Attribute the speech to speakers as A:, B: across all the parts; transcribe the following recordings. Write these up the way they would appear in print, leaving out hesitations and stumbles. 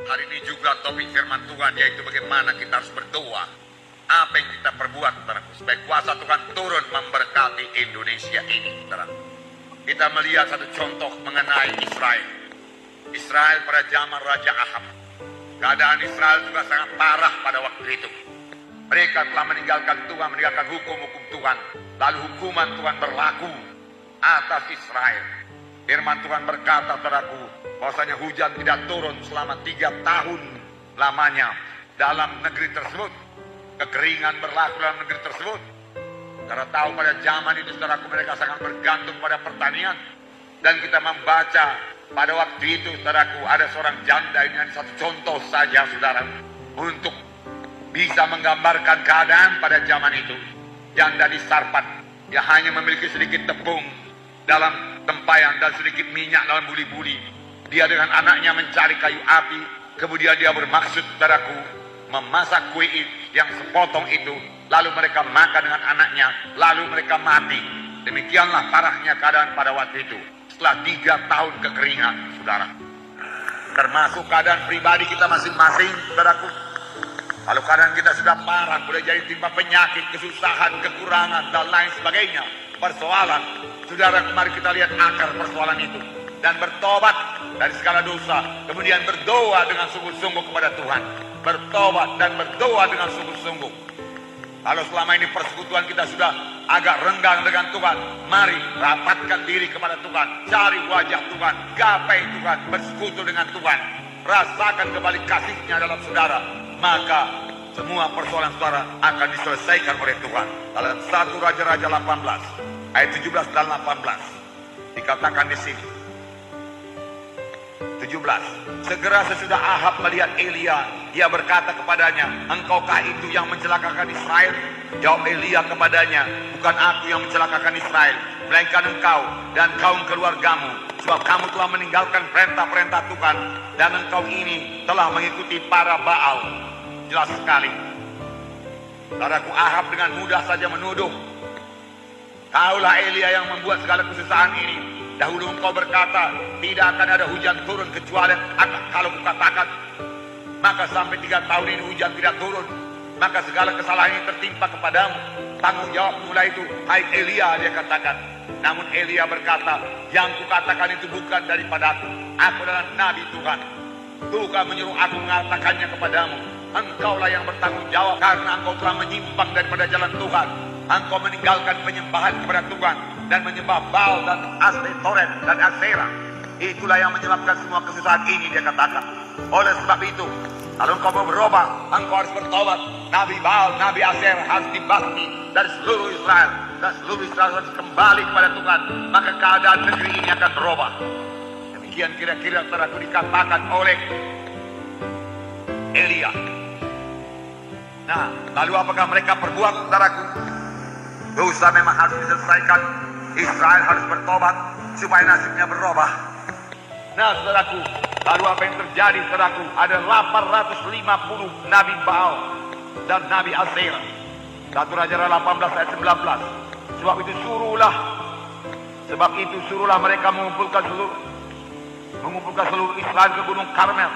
A: Hari ini juga topik firman Tuhan, yaitu bagaimana kita harus berdoa. Apa yang kita perbuat, saudaraku, supaya kuasa Tuhan turun memberkati Indonesia ini, saudaraku. Kita melihat satu contoh mengenai Israel. Israel pada zaman Raja Ahab. Keadaan Israel juga sangat parah pada waktu itu. Mereka telah meninggalkan Tuhan, meninggalkan hukum-hukum Tuhan. Lalu hukuman Tuhan berlaku atas Israel. Firman Tuhan berkata, saudaraku, bahwasanya hujan tidak turun selama 3 tahun lamanya dalam negeri tersebut. Kekeringan berlaku dalam negeri tersebut. Karena tahu pada zaman itu, saudaraku, mereka sangat bergantung pada pertanian. Dan kita membaca pada waktu itu, saudaraku, ada seorang janda, ini hanya satu contoh saja, saudara, untuk bisa menggambarkan keadaan pada zaman itu. Janda di Sarfat, dia hanya memiliki sedikit tepung dalam tempayan dan sedikit minyak dalam buli-buli. Dia dengan anaknya mencari kayu api, kemudian dia bermaksud, saudaraku, memasak kue yang sepotong itu, lalu mereka makan dengan anaknya, lalu mereka mati. Demikianlah parahnya keadaan pada waktu itu. Setelah 3 tahun kekeringan, saudara. Termasuk keadaan pribadi kita masing-masing, saudaraku. Kalau keadaan kita sudah parah, boleh jadi timpa penyakit, kesusahan, kekurangan, dan lain sebagainya, persoalan. Saudara, mari kita lihat akar persoalan itu. Dan bertobat dari segala dosa. Kemudian berdoa dengan sungguh-sungguh kepada Tuhan. Bertobat dan berdoa dengan sungguh-sungguh. Kalau selama ini persekutuan kita sudah agak renggang dengan Tuhan, mari rapatkan diri kepada Tuhan. Cari wajah Tuhan, gapai Tuhan, bersekutu dengan Tuhan. Rasakan kembali kasih-Nya dalam saudara. Maka semua persoalan saudara akan diselesaikan oleh Tuhan. Dalam 1 Raja-Raja 18 ayat 17 dan 18 dikatakan di sini. 17. Segera sesudah Ahab melihat Elia, ia berkata kepadanya, engkaukah itu yang mencelakakan Israel? Jawab Elia kepadanya, bukan aku yang mencelakakan Israel, melainkan engkau dan kaum keluargamu. Sebab kamu telah meninggalkan perintah-perintah Tuhan, dan engkau ini telah mengikuti para Baal. Jelas sekali. Saudaraku, Ahab dengan mudah saja menuduh. Kaulah Elia yang membuat segala kesusahan ini. Dahulu engkau berkata, tidak akan ada hujan turun kecuali kalau kukatakan. Maka sampai 3 tahun ini hujan tidak turun. Maka segala kesalahan ini tertimpa kepadamu. Tanggung jawab mulai itu, hai Elia, dia katakan. Namun Elia berkata, yang kukatakan itu bukan daripada aku. Aku adalah Nabi Tuhan. Tuhan menyuruh aku mengatakannya kepadamu. Engkaulah yang bertanggung jawab karena engkau telah menyimpang daripada jalan Tuhan. Engkau meninggalkan penyembahan kepada Tuhan dan menyembah Baal dan Astoreth dan Aserah. Itulah yang menyebabkan semua kesusahan ini, dia katakan. Oleh sebab itu, kalau engkau mau berubah, engkau harus bertobat. Nabi Baal, Nabi Aserah harus dibasmi dari seluruh Israel, dan seluruh Israel harus kembali kepada Tuhan. Maka keadaan negeri ini akan berubah. Demikian kira-kira telah dikatakan oleh Elia. Nah, lalu apakah mereka perbuat, saudaraku? Dosa memang harus diselesaikan. Israel harus bertobat supaya nasibnya berubah. Nah, saudaraku, lalu apa yang terjadi, saudaraku? Ada 850 Nabi Baal dan Nabi Aserah. 1 Raja-Raja 18 ayat 19. Sebab itu suruhlah mereka mengumpulkan seluruh Israel ke Gunung Karmel.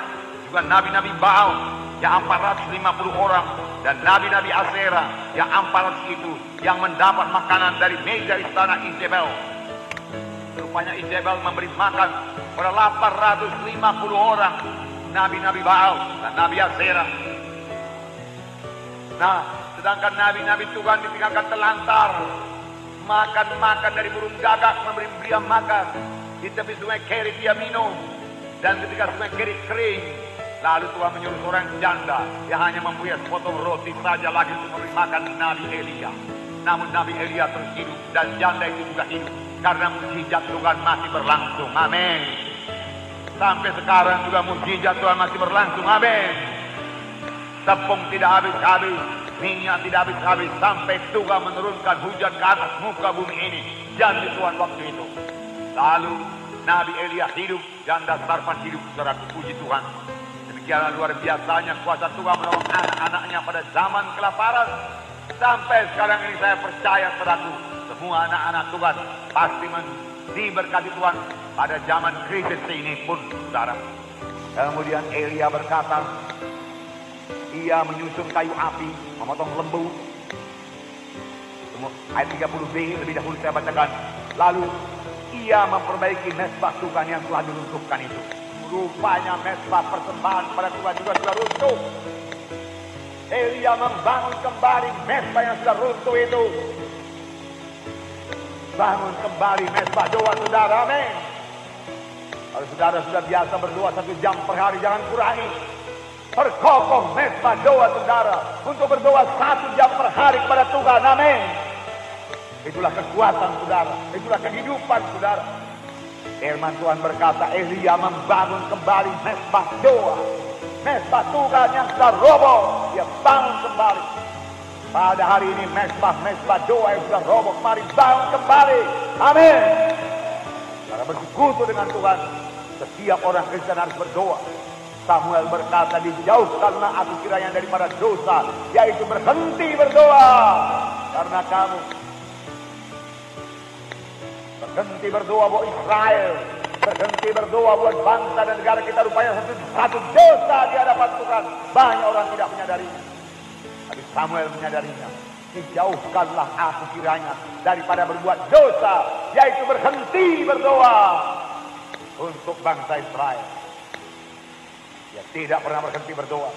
A: Juga nabi-nabi Baal yang 450 orang dan nabi-nabi Aserah yang 400 itu yang mendapat makanan dari meja istana Izebel. Rupanya Izebel memberi makan pada 850 orang nabi-nabi Baal dan nabi Aserah. Nah, sedangkan nabi-nabi Tuhan ditinggalkan telantar, makan dari burung gagak, memberi dia makan. Di tepi sungai Kerit dia minum, dan ketika sungai Kerit kering, lalu Tuhan menyuruh seorang janda yang hanya mempunyai sepotong roti saja lagi untuk memberi makan Nabi Elia. Namun Nabi Elia terus hidup dan janda itu juga hidup karena mukjizat Tuhan masih berlangsung. Amin. Sampai sekarang juga mukjizat Tuhan masih berlangsung. Amin. Tepung tidak habis-habis, minyak tidak habis-habis sampai Tuhan menurunkan hujan ke atas muka bumi ini. Janji Tuhan waktu itu. Lalu Nabi Elia hidup, janda Sarfat hidup. Saudara, puji Tuhan. Demikianlah luar biasanya kuasa Tuhan menolong anak-anaknya pada zaman kelaparan. Sampai sekarang ini saya percaya, saudaraku, semua anak-anak Tuhan pasti diberkati Tuhan pada zaman krisis ini pun, saudara.
B: Kemudian Elia berkata, ia menyusun kayu api, memotong lembu. Ayat 30b lebih dahulu saya bacakan. Lalu ia memperbaiki mezbah Tuhan yang telah diruntuhkan itu. Rupanya mezbah persembahan pada Tuhan juga sudah runtuh. Elia membangun kembali mezbah yang sudah runtuh itu. Bangun kembali mezbah doa saudara, amin. Kalau saudara sudah biasa berdoa 1 jam per hari, jangan kurangi. Perkokoh mezbah doa saudara untuk berdoa 1 jam per hari kepada Tuhan, amin. Itulah kekuatan saudara, itulah kehidupan saudara. Firman Tuhan berkata, Elia membangun kembali mezbah doa, mezbah Tuhan yang sudah roboh, dia bangun kembali. Pada hari ini mezbah doa yang sudah roboh, mari bangun kembali, amin. Karena bersekutu dengan Tuhan, setiap orang Kristen harus berdoa. Samuel berkata, dijauhkanlah aku kiranya daripada dosa, yaitu berhenti berdoa. Karena kamu berhenti berdoa buat Israel, berhenti berdoa buat bangsa dan negara kita, rupanya satu dosa di hadapan Tuhan. Banyak orang tidak menyadarinya, tapi Samuel menyadarinya. Dijauhkanlah aku kiranya daripada berbuat dosa, yaitu berhenti berdoa untuk bangsa Israel. Dia tidak pernah berhenti berdoa.